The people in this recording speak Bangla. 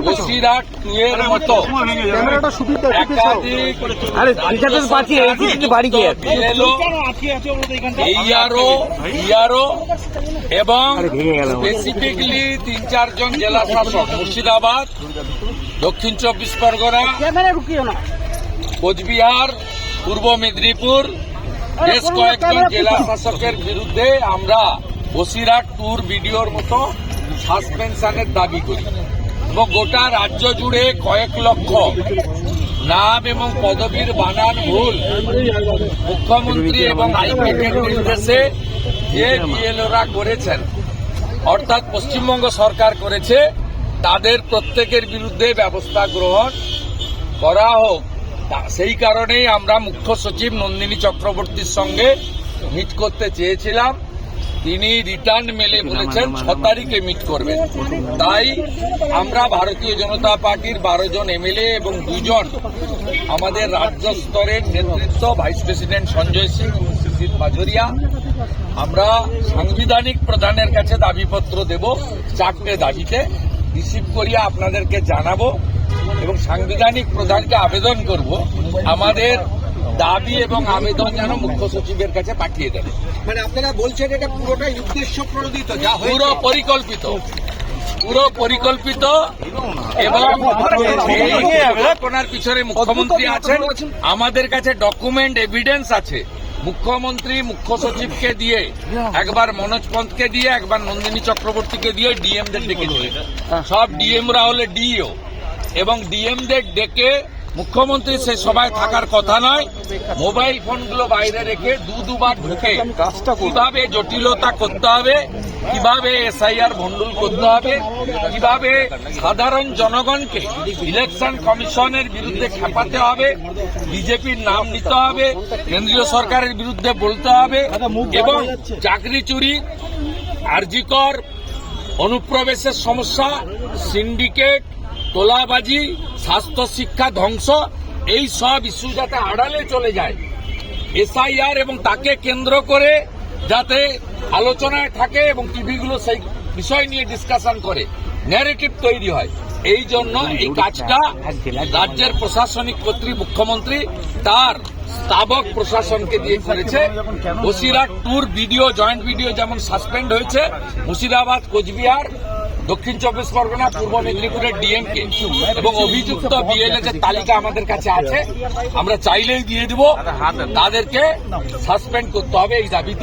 বসিরহাট 2 এর মতো একাধিক ইআরও এবং স্পেসিফিকলি 3-4 জন জেলা শাসক মুর্শিদাবাদ, দক্ষিণ 24 পরগনা, কোচবিহার, পূর্ব মেদিনীপুর বেশ কয়েকজন জেলা শাসকের বিরুদ্ধে আমরা বসিরহাট ট্যুর ভিডিওর মতো সাসপেনশনের দাবি করি এবং গোটা রাজ্য জুড়ে কয়েক লক্ষ নাম এবং পদবীর বানান ভুল মুখ্যমন্ত্রী এবং হাইকোর্টের নির্দেশে যে বিএলওরা করেছেন, অর্থাৎ পশ্চিমবঙ্গ সরকার করেছে, তাদের প্রত্যেকের বিরুদ্ধে ব্যবস্থা গ্রহণ করা হোক। সেই কারণেই আমরা মুখ্য সচিব নন্দিনী চক্রবর্তীর সঙ্গে মিট করতে চেয়েছিলাম। তিনি রিটার্ন মেলে বলেছেন 6 তারিখে মিট করবেন। তাই আমরা ভারতীয় জনতা পার্টির 12 জন এমএলএ এবং 2 জন আমাদের রাজ্য স্তরের নেতৃত্ব, ভাইস প্রেসিডেন্ট সঞ্জয় সিং, সুশীল পাজরিয়া, আমরা সাংবিধানিক প্রধানের কাছে দাবিপত্র দেব। 4টে দাবিতে রিসিভ করিয়ে আপনাদেরকে জানাবো এবং সাংবিধানিক প্রধানকে আবেদন করব আমাদের দাবি এবং আবেদন যেন মুখ্য সচিবের কাছে পাঠিয়ে দেবে। মানে আপনারা বলছেন এটা পুরোটাই উদ্দেশ্য প্রণোদিত, যা পুরো পরিকল্পিত এবং আপনার পিছনে মুখ্যমন্ত্রী আছেন। আমাদের কাছে ডকুমেন্ট এভিডেন্স আছে। মুখ্যমন্ত্রী মুখ্য সচিবকে দিয়ে, একবার মনোজ পন্তকে দিয়ে, একবার নন্দিনী চক্রবর্তীকে দিয়ে ডিএমদের ডেকে দিয়ে, সব ডিএমরা হলে ডিও এবং ডিএমদের ডেকে মুখ্যমন্ত্রী সে সভায় থাকার কথা নয়, মোবাইল ফোনগুলো বাইরে রেখে দুবার ঢুকে কিভাবে জটিলতা করতে হবে, কিভাবে এসআইআর ভণ্ডুল করতে হবে, কিভাবে সাধারণ জনগণকে ইলেকশন কমিশনের বিরুদ্ধে খেপাতে হবে, বিজেপির নাম নিতে হবে, কেন্দ্রীয় সরকারের বিরুদ্ধে বলতে হবে এবং চাকরি চুরি, আরজিকর, অনুপ্রবেশের সমস্যা, সিন্ডিকেট, তোলাবাজি, স্বাস্থ্য শিক্ষা ধ্বংস, এই সব ইস্যু যাতে আড়ালে চলে যায়, এসআইআর এবং তাকে কেন্দ্র করে যাতে আলোচনায় থাকে এবং টিভিগুলো সেই বিষয় নিয়ে ডিসকাশন করে, ন্যারেটিভ তৈরি হয়। এই জন্য এই কাজটা রাজ্যের প্রশাসনিক কর্তৃ মুখ্যমন্ত্রী তার স্থাবক প্রশাসনকে দিয়ে করেছে। Basirhat tour video, joint video যেমন সাসপেন্ড হয়েছে, মুর্শিদাবাদ, কোচবিহার, দক্ষিণ 24 পরগনা, পূর্ব মেদিনীপুরের ডিএমকে এবং অভিযুক্ত বিএলএদের তালিকা আমাদের কাছে আছে, আমরা চাইলেই দিয়ে দিব, তাদেরকে সাসপেন্ড করতে হবে এই দাবিতে।